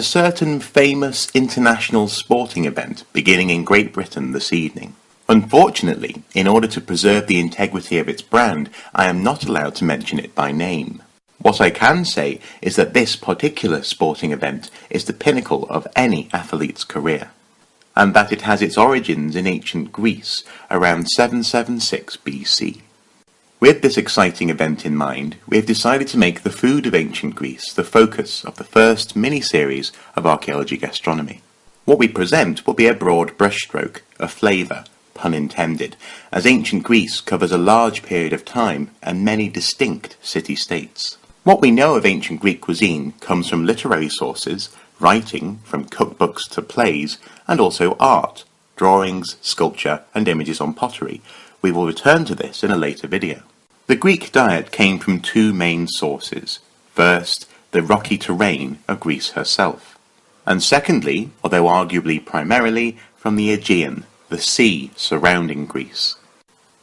a certain famous international sporting event beginning in Great Britain this evening. Unfortunately, in order to preserve the integrity of its brand, I am not allowed to mention it by name. What I can say is that this particular sporting event is the pinnacle of any athlete's career, and that it has its origins in ancient Greece around 776 BC. With this exciting event in mind, we have decided to make the food of ancient Greece the focus of the first mini-series of Archaeology Gastronomy. What we present will be a broad brushstroke, a flavour, pun intended, as ancient Greece covers a large period of time and many distinct city-states. What we know of ancient Greek cuisine comes from literary sources, writing, from cookbooks to plays, and also art, drawings, sculpture, and images on pottery. We will return to this in a later video. The Greek diet came from two main sources. First, the rocky terrain of Greece herself, and secondly, although arguably primarily, from the Aegean, the sea surrounding Greece.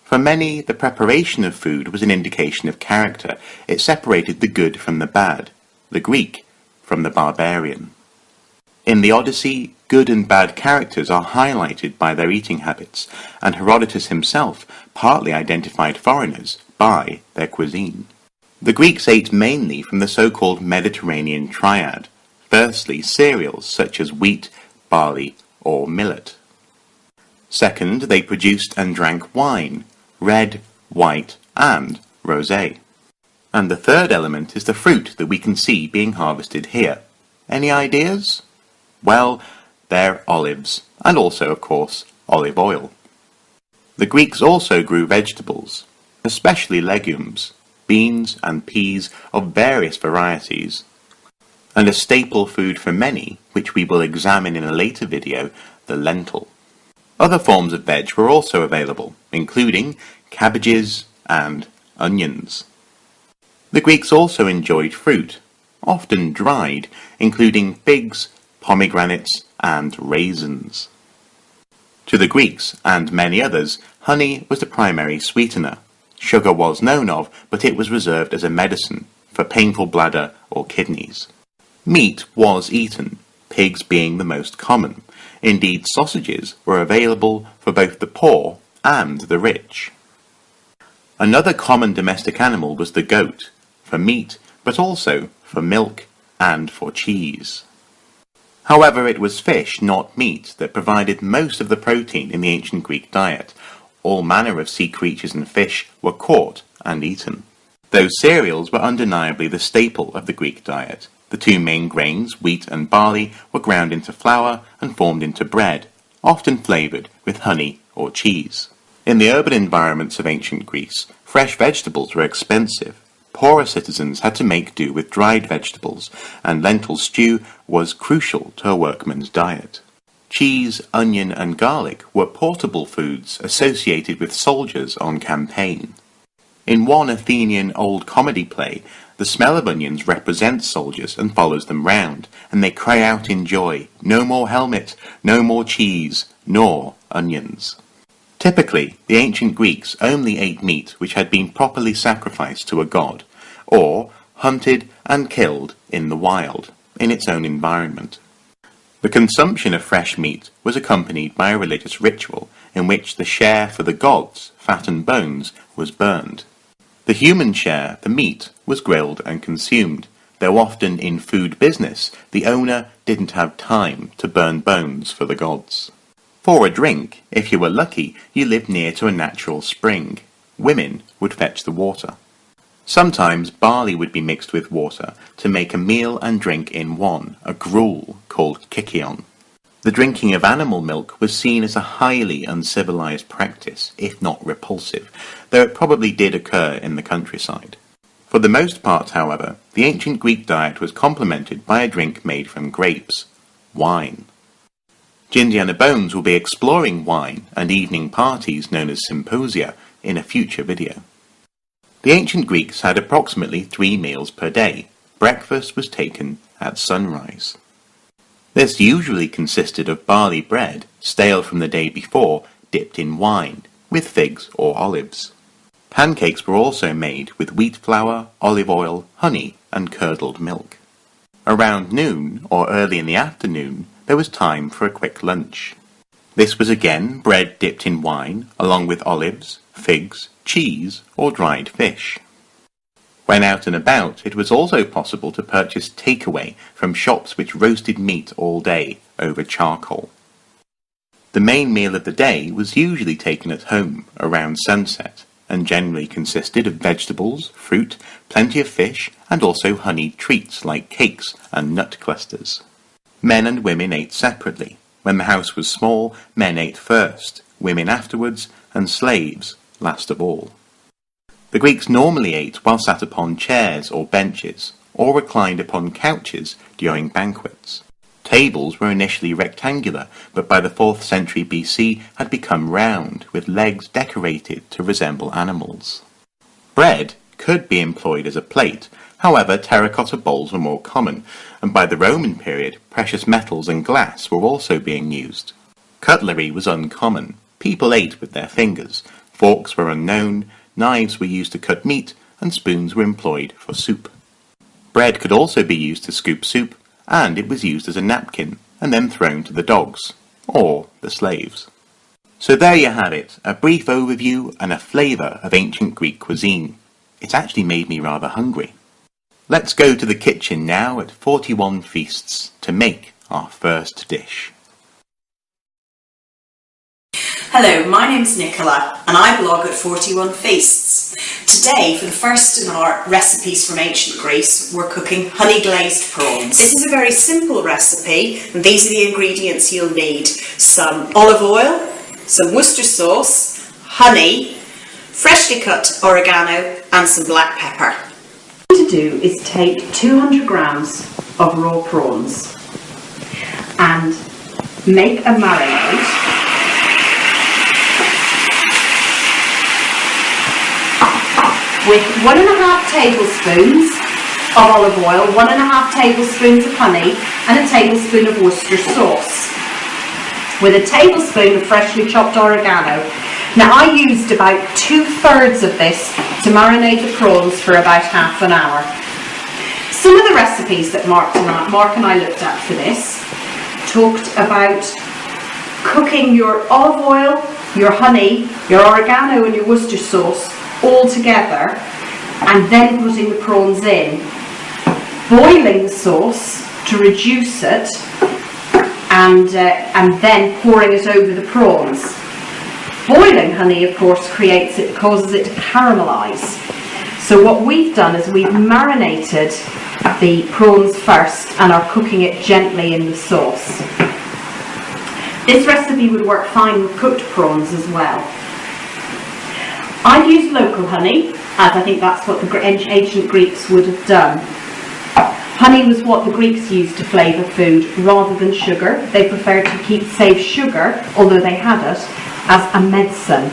For many, the preparation of food was an indication of character. It separated the good from the bad, the Greek from the barbarian. In the Odyssey, good and bad characters are highlighted by their eating habits, and Herodotus himself partly identified foreigners by their cuisine. The Greeks ate mainly from the so-called Mediterranean triad, firstly cereals such as wheat, barley, or millet. Second, they produced and drank wine, red, white, and rosé. And the third element is the fruit that we can see being harvested here. Any ideas? Well, they're olives, and also, of course, olive oil. The Greeks also grew vegetables, especially legumes, beans and peas of various varieties, and a staple food for many, which we will examine in a later video, the lentil. Other forms of veg were also available, including cabbages and onions. The Greeks also enjoyed fruit, often dried, including figs, pomegranates, and raisins. To the Greeks, and many others, honey was the primary sweetener. Sugar was known of, but it was reserved as a medicine for painful bladder or kidneys. Meat was eaten, pigs being the most common. Indeed, sausages were available for both the poor and the rich. Another common domestic animal was the goat, for meat, but also for milk and for cheese. However, it was fish, not meat, that provided most of the protein in the ancient Greek diet. All manner of sea creatures and fish were caught and eaten. Those cereals were undeniably the staple of the Greek diet. The two main grains, wheat and barley, were ground into flour and formed into bread, often flavoured with honey or cheese. In the urban environments of ancient Greece, fresh vegetables were expensive. Poorer citizens had to make do with dried vegetables, and lentil stew was crucial to a workman's diet. Cheese, onion, and garlic were portable foods associated with soldiers on campaign. In one Athenian old comedy play, the smell of onions represents soldiers and follows them round, and they cry out in joy, "No more helmet, no more cheese, nor onions." Typically, the ancient Greeks only ate meat which had been properly sacrificed to a god, or hunted and killed in the wild, in its own environment. The consumption of fresh meat was accompanied by a religious ritual in which the share for the gods, fat and bones, was burned. The human share, the meat, was grilled and consumed, though often in food business the owner didn't have time to burn bones for the gods. For a drink, if you were lucky, you lived near to a natural spring. Women would fetch the water. Sometimes barley would be mixed with water to make a meal and drink in one, a gruel called kykion. The drinking of animal milk was seen as a highly uncivilized practice, if not repulsive, though it probably did occur in the countryside. For the most part, however, the ancient Greek diet was complemented by a drink made from grapes, wine. Jindiana Bones will be exploring wine and evening parties known as symposia in a future video. The ancient Greeks had approximately 3 meals per day. Breakfast was taken at sunrise. This usually consisted of barley bread, stale from the day before, dipped in wine, with figs or olives. Pancakes were also made with wheat flour, olive oil, honey, and curdled milk. Around noon, or early in the afternoon, there was time for a quick lunch. This was again bread dipped in wine, along with olives, figs, cheese, or dried fish. When out and about, it was also possible to purchase takeaway from shops which roasted meat all day over charcoal. The main meal of the day was usually taken at home around sunset, and generally consisted of vegetables, fruit, plenty of fish, and also honeyed treats like cakes and nut clusters. Men and women ate separately. When the house was small, men ate first, women afterwards, and slaves last of all. The Greeks normally ate while sat upon chairs or benches, or reclined upon couches during banquets. Tables were initially rectangular, but by the 4th century BC had become round, with legs decorated to resemble animals. Bread could be employed as a plate, however terracotta bowls were more common, and by the Roman period precious metals and glass were also being used. Cutlery was uncommon. People ate with their fingers. Forks were unknown, knives were used to cut meat, and spoons were employed for soup. Bread could also be used to scoop soup, and it was used as a napkin, and then thrown to the dogs, or the slaves. So there you have it, a brief overview and a flavour of ancient Greek cuisine. It's actually made me rather hungry. Let's go to the kitchen now at 41 Feasts to make our first dish. Hello, my name's Nicola and I blog at 41 Feasts. Today, for the first in our recipes from ancient Greece, we're cooking honey glazed prawns. This is a very simple recipe and these are the ingredients you'll need. Some olive oil, some Worcester sauce, honey, freshly cut oregano and some black pepper. What to do is take 200 grams of raw prawns and make a marinade with 1.5 tablespoons of olive oil, 1.5 tablespoons of honey and a tablespoon of Worcester sauce with a tablespoon of freshly chopped oregano. Now I used about 2/3 of this to marinate the prawns for about half an hour. Some of the recipes that Mark and I looked at for this talked about cooking your olive oil, your honey, your oregano and your Worcester sauce all together and then putting the prawns in, boiling the sauce to reduce it and then pouring it over the prawns. Boiling honey, of course, causes it to caramelise. So what we've done is we've marinated the prawns first and are cooking it gently in the sauce. This recipe would work fine with cooked prawns as well. I've used local honey, as I think that's what the ancient Greeks would have done. Honey was what the Greeks used to flavour food rather than sugar. They preferred to save sugar, although they had it, as a medicine.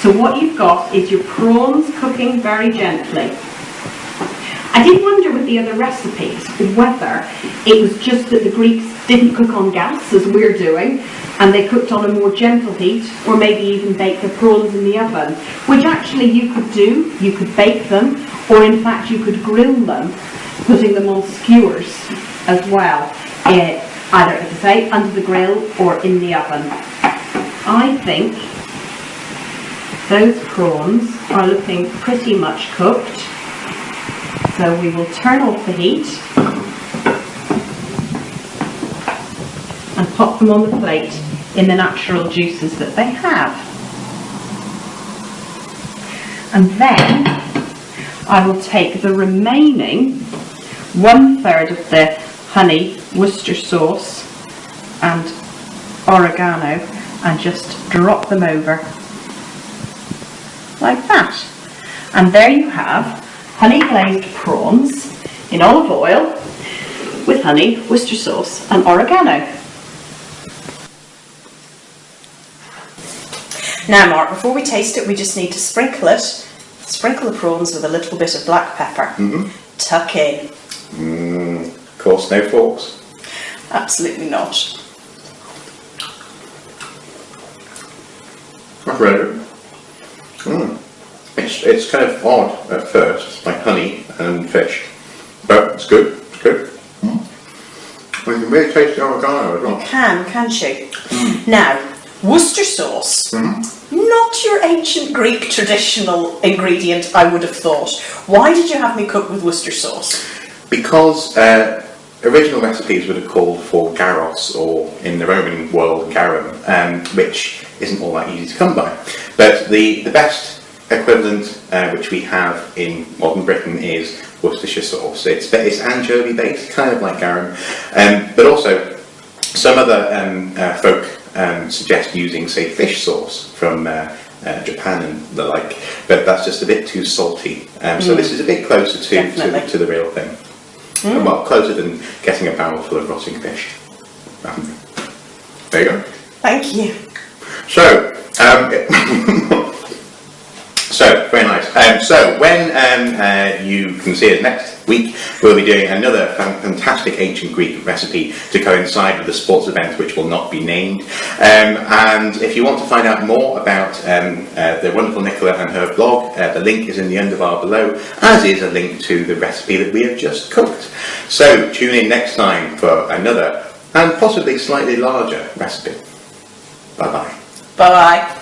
So what you've got is your prawns cooking very gently. I did wonder with the other recipes whether it was just that the Greeks didn't cook on gas as we're doing and they cooked on a more gentle heat, or maybe even bake the prawns in the oven, which actually you could do. You could bake them, or in fact you could grill them, putting them on skewers as well, either, as I say, under the grill or in the oven. I think those prawns are looking pretty much cooked. So we will turn off the heat and pop them on the plate in the natural juices that they have. And then I will take the remaining 1/3 of the honey, Worcester sauce and oregano and just drop them over like that. And there you have honey glazed prawns in olive oil with honey, Worcester sauce and oregano. Now Mark, before we taste it we just need to sprinkle it. Sprinkle the prawns with a little bit of black pepper. Tuck in. Of course, no forks. Absolutely not. That's really good. It's it's kind of odd at first, like honey and fish, but it's good. It's good. You can really taste the oregano as well. You can't you? Now, Worcester sauce. Not your ancient Greek traditional ingredient, I would have thought. Why did you have me cook with Worcester sauce? Because original recipes would have called for gyros, or in the Roman world, garum, which isn't all that easy to come by. But the best equivalent which we have in modern Britain is Worcestershire sauce. It's anchovy based, kind of like garum, but also some other folk suggest using, say, fish sauce from Japan and the like, but that's just a bit too salty. So this is a bit closer to the real thing. Well, closer than getting a barrel full of rotting fish. There you go. Thank you. So, so very nice. So when you can see us next week, we'll be doing another fantastic ancient Greek recipe to coincide with the sports event, which will not be named. And if you want to find out more about the wonderful Nicola and her blog, the link is in the underbar below, as is a link to the recipe that we have just cooked. So tune in next time for another and possibly slightly larger recipe. Bye bye. Bye bye.